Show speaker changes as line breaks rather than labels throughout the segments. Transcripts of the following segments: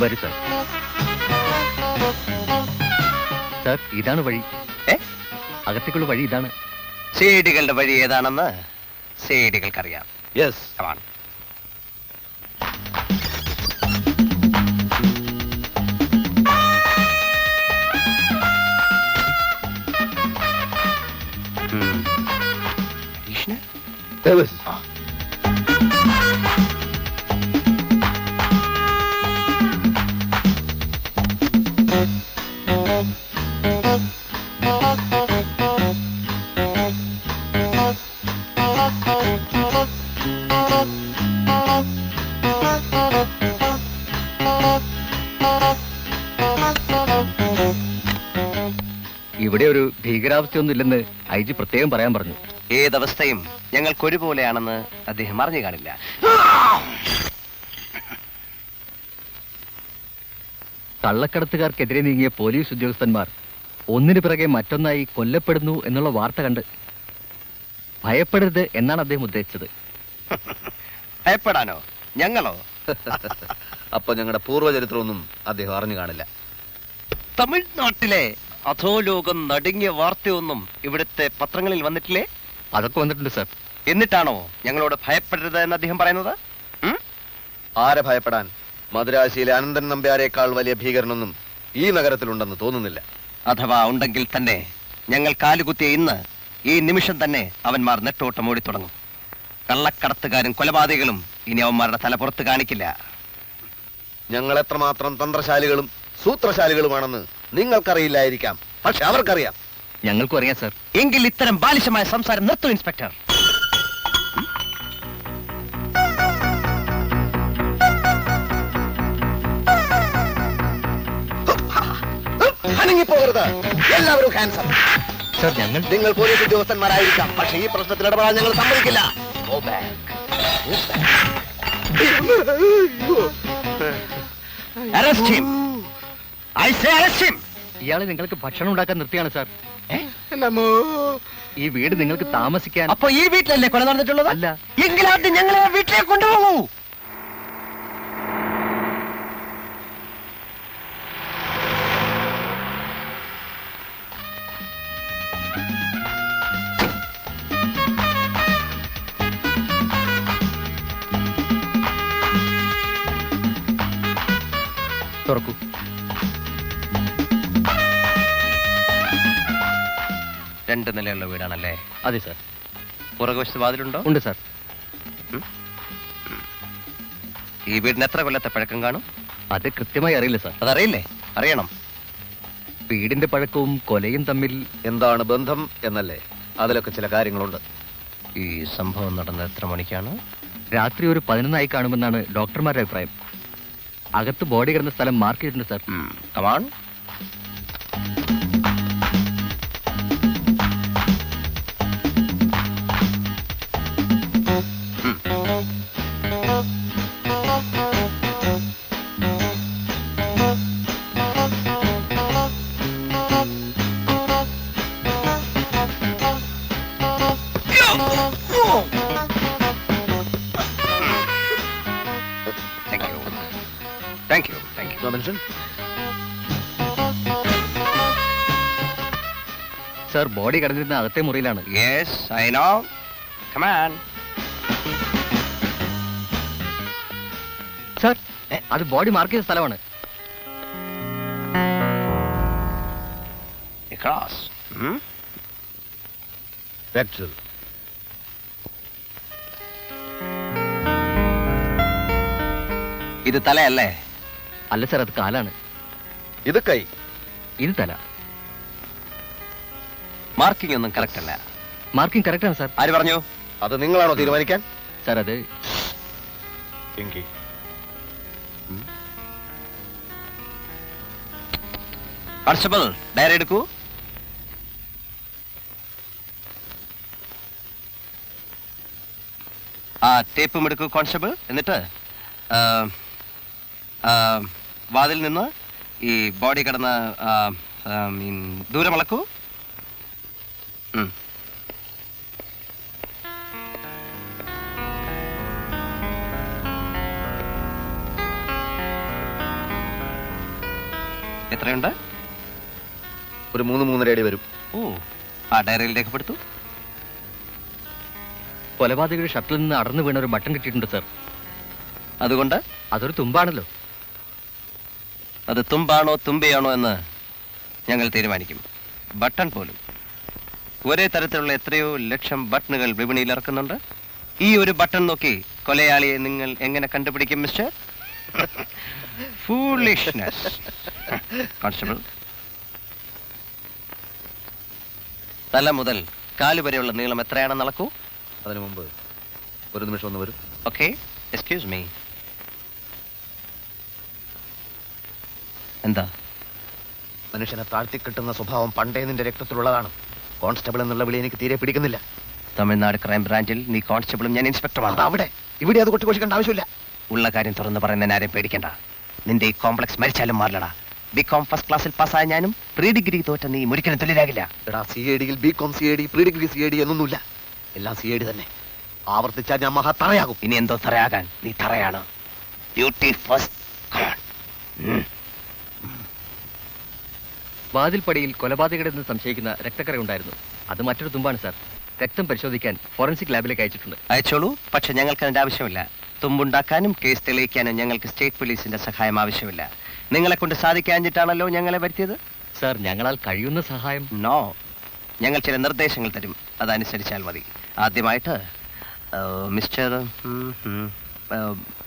വരൂ sir. Sir, ഇതാണ് വഴി. അകത്തേക്കുള്ള വഴി ഇതാണ്.
സേഡികളുടെ വഴി ഏതാണെന്ന് സേഡികൾക്കറിയാം.
Yes,
come on.
ഇവിടെ ഒരു ഭീകരാവസ്ഥയൊന്നും ഇല്ലെന്ന് ഐ ജി പ്രത്യേകം പറയാൻ പറഞ്ഞു.
ഏതവസ്ഥയും ഞങ്ങൾക്കൊരുപോലെയാണെന്ന് അദ്ദേഹം അറിഞ്ഞു കാണില്ല.
കള്ളക്കടത്തുകാർക്കെതിരെ നീങ്ങിയ പോലീസ് ഉദ്യോഗസ്ഥന്മാർ ഒന്നിനു പിറകെ മറ്റൊന്നായി കൊല്ലപ്പെടുന്നു എന്നുള്ള വാർത്ത കണ്ട് ഭയപ്പെടരുത് എന്നാണ് അദ്ദേഹം ഉദ്ദേശിച്ചത്.
ഭയപ്പെടാനോ? ഞങ്ങളോ?
അപ്പൊ ഞങ്ങളുടെ പൂർവ്വചരിത്രമൊന്നും അദ്ദേഹം അറിഞ്ഞു കാണില്ല.
തമിഴ്നാട്ടിലെ അധോലോകം നടുങ്ങിയ വാർത്തയൊന്നും ഇവിടുത്തെ പത്രങ്ങളിൽ വന്നിട്ടില്ലേ?
അതൊക്കെ വന്നിട്ടുണ്ട് സാർ.
എന്നിട്ടാണോ ഞങ്ങളോട് ഭയപ്പെടരുത് എന്ന് അദ്ദേഹം പറയുന്നത്?
ആരെ ഭയപ്പെടാൻ? മദുരാശിയിലെ അനന്തൻ നമ്പ്യാരേക്കാൾ വലിയ ഭീകരനൊന്നും ഈ നഗരത്തിലുണ്ടെന്ന് തോന്നുന്നില്ല.
അഥവാ ഉണ്ടെങ്കിൽ തന്നെ ഞങ്ങൾ കാലുകുത്തിയ ഇന്ന് ഈ നിമിഷം തന്നെ അവന്മാർ നെട്ടോട്ടം ഓടി തുടങ്ങും. കള്ളക്കടത്തുകാരും കൊലപാതകങ്ങളും ഇനി അവന്മാരുടെ തല പുറത്ത് കാണിക്കില്ല.
ഞങ്ങൾ എത്രമാത്രം തന്ത്രശാലികളും സൂത്രശാലികളുമാണെന്ന് നിങ്ങൾക്കറിയില്ലായിരിക്കാം, പക്ഷെ അവർക്കറിയാം.
ഞങ്ങൾക്കും അറിയാം സാർ.
എങ്കിൽ ഇത്തരം ബാലിശമായ സംസാരം നിർത്തൂ ഇൻസ്പെക്ടർ.
അനങ്ങിപ്പോകരുത്, എല്ലാവരും ഹാൻഡ്സ് അപ്പ്.
സാർ,
നിങ്ങൾ പോലീസ് ഉദ്യോഗസ്ഥന്മാരായിരിക്കാം, പക്ഷെ ഈ പ്രശ്നത്തിൽ ഇടപെടാൻ ഞങ്ങൾ സമ്മതിക്കില്ല.
ഇയാളെ നിങ്ങൾക്ക് ഭക്ഷണം ഉണ്ടാക്കാൻ നിർത്തിയാണ് സാർ. ഈ വീട് നിങ്ങൾക്ക് താമസിക്കാൻ.
അപ്പൊ ഈ വീട്ടിലല്ലേ കൊല നടന്നിട്ടുള്ളത്?
അല്ല.
എങ്കിലാദ്യം ഞങ്ങളെ വീട്ടിലേക്ക് കൊണ്ടുപോകൂ.
തുറക്കൂ.
രണ്ട് നിലയുള്ള വീടാണല്ലേ?
അതെ സാർ.
പുറകുവശത്ത് വാതിലുണ്ടോ?
ഉണ്ട് സാർ.
ഈ വീടിന് എത്ര കൊല്ലത്തെ പഴക്കം കാണും?
അത് കൃത്യമായി അറിയില്ല സാർ.
അതറിയില്ലേ? അറിയണം.
വീടിന്റെ പഴക്കവും കൊലയും തമ്മിൽ
എന്താണ് ബന്ധം എന്നല്ലേ? അതിലൊക്കെ ചില കാര്യങ്ങളുണ്ട്.
ഈ സംഭവം നടന്നത് എത്ര മണിക്കാണ്?
രാത്രി ഒരു 11 ആയി കാണുമെന്നാണ് ഡോക്ടർമാരുടെ അഭിപ്രായം. അകത്ത് ബോഡി കിടന്ന സ്ഥലം മാർക്ക് ചെയ്തിട്ടുണ്ട് സാർ.
കമാൺ.
സാർ, ബോഡി കിടന്നിരുന്ന അകത്തെ മുറിയിലാണ്.
Yes, I know. Come on.
Sir, അത് ബോഡി മാർക്ക് ചെയ്ത സ്ഥലമാണ്.
Across. ഇത് തലയല്ലേ?
അല്ല സാർ, അത് കാലാണ്.
ഇത് കൈ.
ഇത് തല.
മാർക്കിംഗ് ഒന്നും കറക്റ്റ് അല്ല.
മാർക്കിംഗ് കറക്റ്റ് ആണ് സാർ.
ആര് പറഞ്ഞു? അത് നിങ്ങളാണോ തീരുമാനിക്കാൻ?
സാർ, അത്
കോൺസ്റ്റബിൾ, ഡയറി എടുക്കൂ. ആ ടേപ്പും എടുക്കൂ കോൺസ്റ്റബിൾ. എന്നിട്ട് വാതിൽ നിന്ന് ഈ ബോഡി കിടന്ന് ദൂരം അളക്കൂ. എത്രയുണ്ട്?
ഒരു 3-3.5 അടി വരും.
ഓ, ആ ഡയറിയിൽ രേഖപ്പെടുത്തു.
കൊലപാതകയുടെ ഷട്ടിൽ നിന്ന് അടർന്നു വീണ ഒരു ബട്ടൺ കിട്ടിയിട്ടുണ്ട് സർ.
അതുകൊണ്ട്
അതൊരു തുമ്പാണല്ലോ.
അത് തുമ്പാണോ തുമ്പയാണോ എന്ന് ഞങ്ങൾ തീരുമാനിക്കും. ബട്ടൺ പോലും ഒരേ തരത്തിലുള്ള എത്രയോ ലക്ഷം ബട്ടണുകൾ വിപണിയിൽ ഇറക്കുന്നുണ്ട്. ഈ ഒരു ബട്ടൺ നോക്കി കൊലയാളിയെ നിങ്ങൾ എങ്ങനെ കണ്ടുപിടിക്കും മിസ്റ്റർ? ഫൂളിഷ്നെസ്. കോൺസ്റ്റബിൾ, തല മുതൽ കാല് വരെയുള്ള നീളം എത്രയാണെന്ന് അളക്കൂ.
അതിനു മുമ്പ് ഒരു നിമിഷം ഒന്ന് വരും.
Okay, excuse me. എന്താ?
മനുഷ്യനെ താഴ്ത്തി കിട്ടുന്ന സ്വഭാവം പണ്ടേ നിന്റെ രക്തത്തിലുള്ളതാണ്. കോൺസ്റ്റബിൾ എന്നുള്ള വിളി എനിക്ക് തീരെ പിടിക്കുന്നില്ല.
തമിഴ്നാട് ക്രൈം ബ്രാഞ്ചിൽ നീ കോൺസ്റ്റബിളും ഞാൻ ഇൻസ്പെക്ടറുമാണ്.
അവിടെ ഇവിടെ അത് കൊട്ടിഘോഷിക്കേണ്ട ആവശ്യമില്ല.
ഉള്ള കാര്യം തുറന്ന് പറയുന്നതിന് ആരെയും പേടിക്കണ്ട. നിന്റെ ഈ കോംപ്ലക്സ് മരിച്ചാലും മാറില്ലടാ. ബികോം ഫസ്റ്റ് ക്ലാസ്സിൽ പാസ്സായ ഞാനും പ്രീ ഡിഗ്രി തോറ്റ നീ ഒരിക്കലും തുല്യരാകില്ല.
എടാ, CAD-യിൽ BCom CAD pre degree CAD എന്നൊന്നുമില്ല. എല്ലാം CAD തന്നെ. ആവർത്തിച്ചാൽ ഞാൻ മഹാ തറയാകും.
ഇനി എന്തോ തറയാകാൻ? നീ തറയാണ്. Duty first.
വാതിൽപ്പടിയിൽ കൊലപാതകയുടെ നിന്ന് സംശയിക്കുന്ന രക്തക്കറ ഉണ്ടായിരുന്നു. അത് മറ്റൊരു തുമ്പാണ് സാർ. രക്തം പരിശോധിക്കാൻ ഫോറൻസിക് ലാബിലേക്ക് അയച്ചിട്ടുണ്ട്.
അയച്ചോളൂ. പക്ഷെ ഞങ്ങൾക്ക് അതിന്റെ ആവശ്യമില്ല. തുമ്പുണ്ടാക്കാനും കേസ് തെളിയിക്കാനും ഞങ്ങൾക്ക് സ്റ്റേറ്റ് പോലീസിന്റെ സഹായം ആവശ്യമില്ല. നിങ്ങളെ കൊണ്ട് സാധിക്കാഞ്ഞിട്ടാണല്ലോ ഞങ്ങളെ വരുത്തിയത്.
സാർ, ഞങ്ങളാൽ കഴിയുന്ന സഹായം.
നോ, ഞങ്ങൾ ചില നിർദ്ദേശങ്ങൾ തരും, അതനുസരിച്ചാൽ മതി. ആദ്യമായിട്ട് മിസ്റ്റർ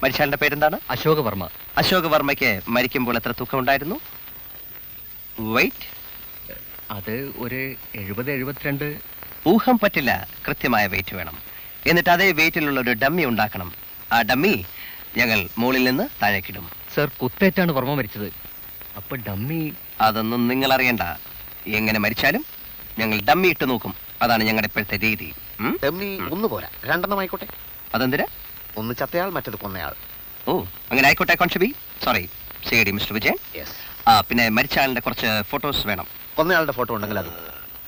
മരിച്ചാലിന്റെ പേരെന്താണ്?
അശോക വർമ്മ.
അശോക് വർമ്മയ്ക്ക് മരിക്കുമ്പോൾ എത്ര തൂക്കം ഉണ്ടായിരുന്നു? വെയിറ്റ്?
അത് ഒരു 70-72.
ഊഹം പറ്റില്ല, കൃത്യമായ വെയിറ്റ് വേണം. എന്നിട്ട് അതേ വെയിറ്റിലുള്ള ഒരു ഡമ്മി ഉണ്ടാക്കണം. ആ ഡമ്മി ഞങ്ങൾ മുകളിൽ നിന്ന് താഴേക്കിടും.
സാർ, കുത്തേറ്റാണ് വർമ്മ മരിച്ചത്. അപ്പൊ ഡമ്മി?
അതൊന്നും നിങ്ങൾ അറിയണ്ട. എങ്ങനെ മരിച്ചാലും ഞങ്ങൾ ഡമ്മി ഇട്ട് നോക്കും. അതാണ് ഞങ്ങളുടെ ഇപ്പോഴത്തെ രീതി.
ഡമ്മി ഒന്ന് പോരാ, 2 ആയിക്കോട്ടെ.
അതെന്തിനാ?
ഒന്ന് ചത്തയാൾ, മറ്റത് കൊന്നയാൾ.
ഓ, അങ്ങനെ ആയിക്കോട്ടെ constable. Sorry, CAD mister Vijayan.
Yes.
പിന്നെ മരിച്ചാളിന്റെ കുറച്ച് ഫോട്ടോസ് വേണം.
കൊന്നയാളുടെ ഫോട്ടോ ഉണ്ടെങ്കിൽ അത്.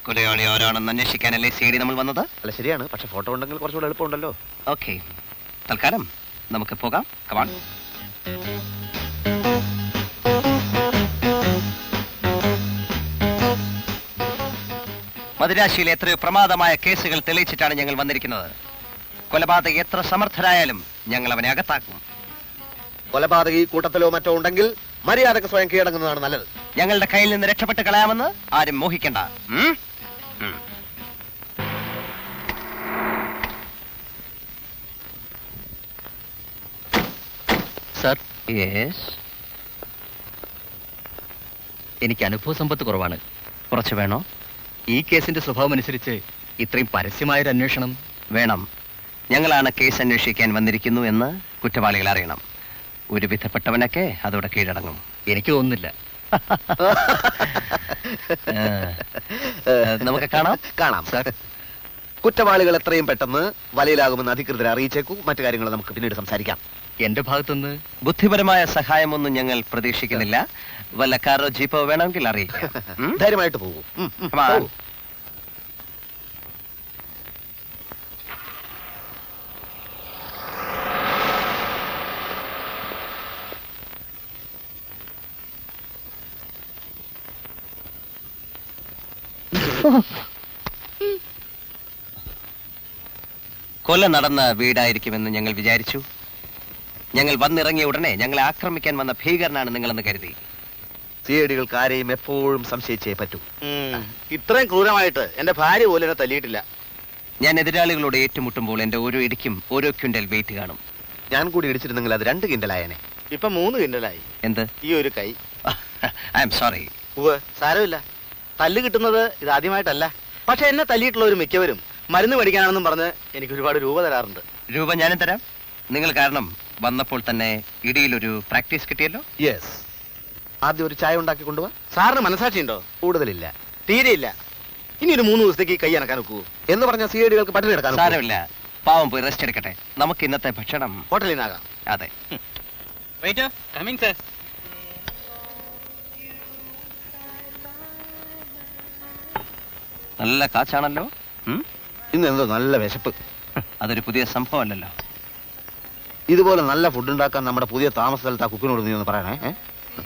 കൊലയാളി ആരാണെന്ന് അന്വേഷിക്കാനല്ലേ CAD നമ്മൾ വന്നത്?
അല്ല, ശരിയാണ്. പക്ഷെ ഫോട്ടോ ഉണ്ടെങ്കിൽ കുറച്ചുകൂടെ എളുപ്പമുണ്ടല്ലോ.
ഓക്കെ, തൽക്കാലം നമുക്ക് പോകാം. കമാൺ. മദിരാശിയിലെ എത്രയോ പ്രമാദമായ കേസുകൾ തെളിയിച്ചിട്ടാണ് ഞങ്ങൾ വന്നിരിക്കുന്നത്. കൊലപാതകി എത്ര സമർത്ഥരായാലും ഞങ്ങൾ അവനെ അകത്താക്കും.
കൊലപാതകി കൂട്ടത്തിലോ മറ്റോ ഉണ്ടെങ്കിൽ മര്യാദക്ക് സ്വയം കീഴടങ്ങുന്നതാണ് നല്ലത്.
ഞങ്ങളുടെ കയ്യിൽ നിന്ന് രക്ഷപ്പെട്ട് കളയാമെന്ന് ആരും മോഹിക്കണ്ട.
Sir,
yes.
എനിക്ക് അനുഭവ സമ്പത്ത് കുറവാണ്.
കുറച്ച് വേണോ?
ഈ കേസിന്റെ സ്വഭാവം അനുസരിച്ച് ഇത്രയും പരസ്യമായൊരു അന്വേഷണം
വേണം. ഞങ്ങളാണ് കേസ് അന്വേഷിക്കാൻ വന്നിരിക്കുന്നു എന്ന് കുറ്റവാളികൾ അറിയണം. ഒരു വിധപ്പെട്ടവനൊക്കെ അതോടെ കീഴടങ്ങും.
എനിക്ക് തോന്നുന്നില്ല.
നമുക്ക് കാണാം.
കാണാം സാർ. കുറ്റവാളികൾ എത്രയും പെട്ടെന്ന് വലയിലാകുമെന്ന് അധികൃതരെ അറിയിച്ചേക്കൂ. മറ്റു കാര്യങ്ങൾ നമുക്ക് പിന്നീട് സംസാരിക്കാം.
എന്റെ ഭാഗത്തുനിന്ന്
ബുദ്ധിപരമായ സഹായമൊന്നും ഞങ്ങൾ പ്രതീക്ഷിക്കുന്നില്ല. വല്ല കാറോ ജീപ്പോ വേണമെങ്കിൽ അറിയിക്കാം.
ധൈര്യമായിട്ട് പോകൂ.
Come on. കൊല നടന്ന വീടായിരിക്കുമെന്ന് ഞങ്ങൾ വിചാരിച്ചു. ഞങ്ങൾ വന്നിറങ്ങിയ ഉടനെ ഞങ്ങളെ ആക്രമിക്കാൻ വന്ന ഭീകരനാണ് നിങ്ങളെന്ന് കരുതി.
CAD-കൾക്ക് ആരെയും എപ്പോഴും സംശയിച്ചേ പറ്റൂ.
ഇത്രയും ക്രൂരമായിട്ട് എന്റെ ഭാര്യ പോലും എന്നെ തല്ലിയിട്ടില്ല.
ഞാൻ എതിരാളികളോട് ഏറ്റുമുട്ടുമ്പോൾ എന്റെ ഓരോ ഇടിക്കും ഓരോ ക്വിന്റൽ വെയിറ്റ് കാണും.
ഞാൻ കൂടി ഇടിച്ചിരുന്നെങ്കിൽ അത് 2 കിൻഡലായനെ.
ഇപ്പൊ 3 കിൻഡലായി.
എന്ത്?
ഈ ഒരു കൈ.
I am sorry.
സാരമില്ല, തല്ല് കിട്ടുന്നത് ഇതാദ്യമായിട്ടല്ല. പക്ഷെ എന്നെ തല്ലിയിട്ടുള്ളവരും മിക്കവരും മരുന്ന് മേടിക്കാനാണെന്നും പറഞ്ഞ് എനിക്ക് ഒരുപാട് രൂപ തരാറുണ്ട്.
രൂപ ഞാനും തരാം. നിങ്ങൾ കാരണം വന്നപ്പോൾ തന്നെ ഇടിയിലൊരു പ്രാക്ടീസ് കിട്ടിയല്ലോ.
യെസ്. ആദ്യം ഒരു ചായ ഉണ്ടാക്കി കൊണ്ടുപോവാ.
സാറിന് മനസാക്ഷിയുണ്ടോ?
കൂടുതലില്ല.
തീരെയില്ല. ഇനി ഒരു 3 ദിവസത്തേക്ക് കൈ അനക്കാൻ നോക്കൂ
എന്ന് പറഞ്ഞ CAD-കൾക്ക് പട്ടിണി എടുക്കാൻ.
സാരമില്ല, പാവം പോയി റെസ്റ്റ് എടുക്കട്ടെ. നമുക്ക് ഇന്നത്തെ ഭക്ഷണം
ഹോട്ടലിൽ നിന്നാകാം.
അതെ.
Coming sir.
നല്ല കാച്ചാണല്ലോ.
ഇന്ന് എന്തോ നല്ല വിശപ്പ്.
അതൊരു പുതിയ സംഭവമല്ലല്ലോ.
ഇതുപോലെ നല്ല ഫുഡ് ഉണ്ടാക്കാൻ നമ്മുടെ പുതിയ താമസ സ്ഥലത്ത് ആ കുക്കിനോട് നീ ഒന്ന് പറയണേ.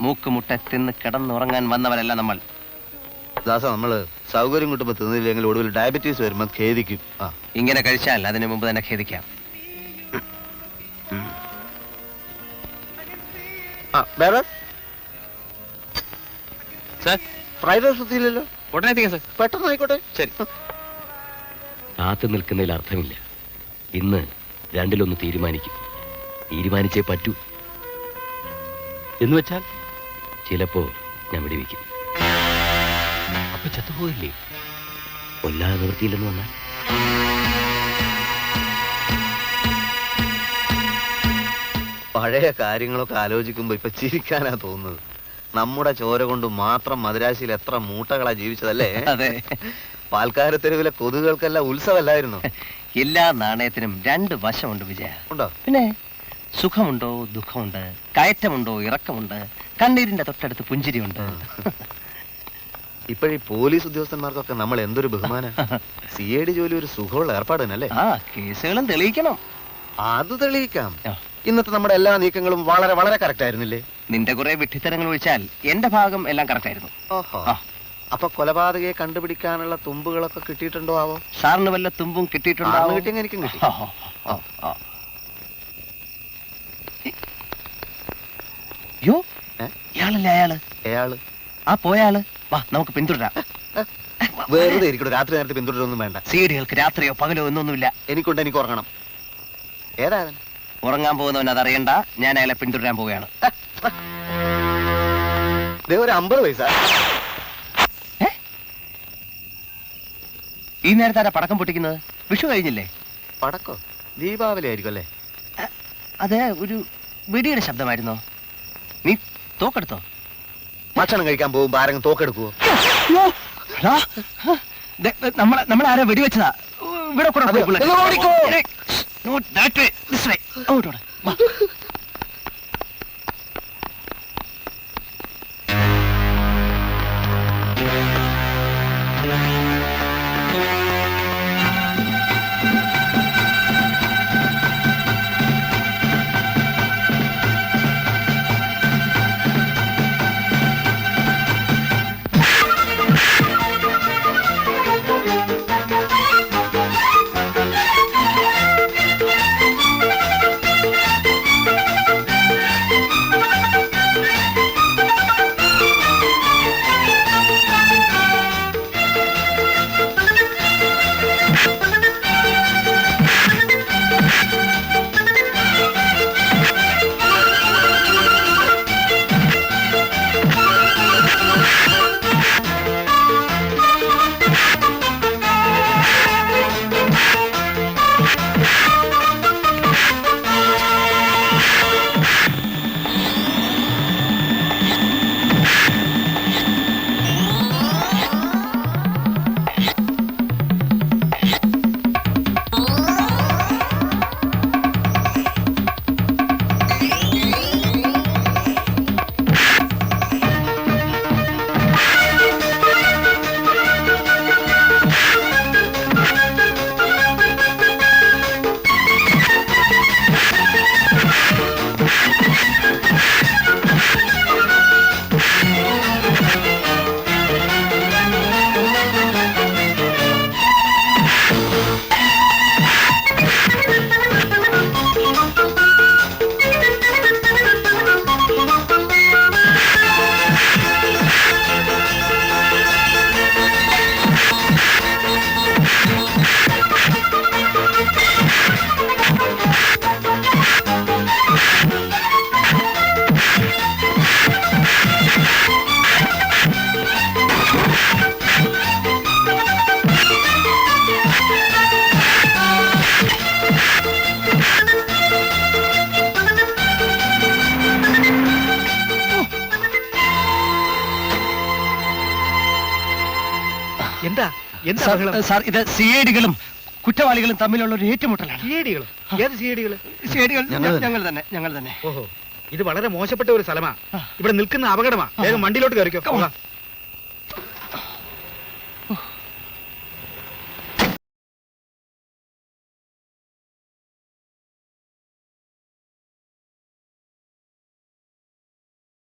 മൂക്ക് മുട്ട തിന്ന് കിടന്നുറങ്ങാൻ വന്നവരല്ല നമ്മൾ.
ദാസ, നമ്മള് സൗകര്യം കിട്ടുമ്പോ തിന്നില്ലെങ്കിൽ ഒടുവിൽ ഡയബറ്റീസ് വരുമ്പോ ഖേദിക്കും.
ഇങ്ങനെ കഴിച്ചാൽ അതിനു മുമ്പ് തന്നെ ഖേദിക്കാം.
Fried rice എത്തിയില്ലല്ലോ.
ഉടനെ എത്തിക്കാം സർ.
പെട്ടെന്ന് ആയിക്കോട്ടെ. ശരി.
കാത്തു നിൽക്കുന്നതിൽ അർത്ഥമില്ല. ഇന്ന് രണ്ടിലൊന്ന് തീരുമാനിക്കും. തീരുമാനിച്ചേ പറ്റൂ. എന്ന് വെച്ചാൽ ചിലപ്പോ ഞാൻ വെടിവെക്കും. അപ്പൊ ചത്തുപോയില്ലേ? കൊല്ലാതെ നിവൃത്തിയില്ലെന്ന് വന്നാൽ
പഴയ കാര്യങ്ങളൊക്കെ ആലോചിക്കുമ്പോ ഇപ്പൊ ചിരിക്കാനാ തോന്നുന്നത്. നമ്മുടെ ചോര കൊണ്ട് മാത്രം മദിരാശിയിൽ എത്ര മൂട്ടകളാ ജീവിച്ചതല്ലേ.
അതെ.
പാൽക്കാരത്തെരുവിലെ കൊതുകുകൾക്കെല്ലാം ഉത്സവമല്ലായിരുന്നു.
എല്ലാ നാണയത്തിനും രണ്ട് വശമുണ്ട് വിജയ.
ഉണ്ടോ?
പിന്നെ സുഖമുണ്ടോ ദുഃഖമുണ്ട്, കയറ്റമുണ്ടോ ഇറക്കമുണ്ട്, കണ്ണീരിന്റെ തൊട്ടടുത്ത് പുഞ്ചിരിയുണ്ട്.
ഇപ്പോഴീ പോലീസ് ഉദ്യോഗസ്ഥന്മാർക്കൊക്കെ നമ്മൾ എന്തൊരു ബഹുമാന. CID ജോലി ഒരു സുഖമുള്ള ഏർപ്പാട് തന്നെയല്ലേ.
ആ കേസുകളും തെളിയിക്കണം.
അത് തെളിയിക്കാം. ഇന്നത്തെ നമ്മുടെ എല്ലാ നീക്കങ്ങളും വളരെ വളരെ കറക്റ്റ് ആയിരുന്നില്ലേ?
നിന്റെ കുറെ വിഡ്ഢിത്തരങ്ങൾ ഒഴിച്ചാൽ എന്റെ ഭാഗം എല്ലാം കറക്റ്റ് ആയിരുന്നു.
ഓഹോ. അപ്പൊ കൊലപാതകയെ കണ്ടുപിടിക്കാനുള്ള തുമ്പുകളൊക്കെ കിട്ടിയിട്ടുണ്ടോ ആവോ?
സാറിന് വല്ല തുമ്പും കിട്ടിയിട്ടുണ്ടോ?
കിട്ടിയെങ്കിൽ എനിക്കും കിട്ടി.
യോ, ഇയാളല്ലേ
അയാള്
ആ പോയാള്. വാ നമുക്ക് പിന്തുടരാം.
വെറുതെ ഇരിക്കട്ടെ. രാത്രി നേരത്തെ പിന്തുടരൊന്നും വേണ്ട.
സീഡികൾക്ക് രാത്രിയോ പകലോ എന്നൊന്നുമില്ല.
എനിക്ക് ഉറങ്ങണം. ഏതാ
ഉറങ്ങാൻ പോകുന്നവൻ അതറിയണ്ട. ഞാൻ അയാളെ പിന്തുടരാൻ പോവുകയാണ്.
ഒരു 50 പൈസ.
ഈ നേരത്തെ ആരാ പടക്കം പൊട്ടിക്കുന്നത്? വിഷു കഴിഞ്ഞില്ലേ?
പടക്കോ? ദീപാവലി ആയിരിക്കും അല്ലേ?
അത് ഒരു വെടിയുടെ ശബ്ദമായിരുന്നോ? നീ തോക്കെടുത്തോ?
ഭക്ഷണം കഴിക്കാൻ പോകുമ്പോ ആരെങ്കിലും തോക്കെടുക്കുവോ?
നമ്മളാരാ വെടിവെച്ചതാ? ഇവിടെ കൂടെ
ഓടിക്കോ.
സാർ, ഇത് CIDകളും കുറ്റവാളികളും തമ്മിലുള്ള ഒരു ഏറ്റുമുട്ടലാണ്.
സിഐഡികൾ? ഏത് സിഐഡികൾ?
ശരികൾ
ഞങ്ങൾ
ഞങ്ങൾ തന്നെ.
ഓഹോ, ഇത് വളരെ മോശപ്പെട്ട ഒരു സ്ഥലമാ. ഇവിടെ നിൽക്കുന്ന അപകടമാ. വേഗം വണ്ടിയിലോട്ട് കയറിക്കോ.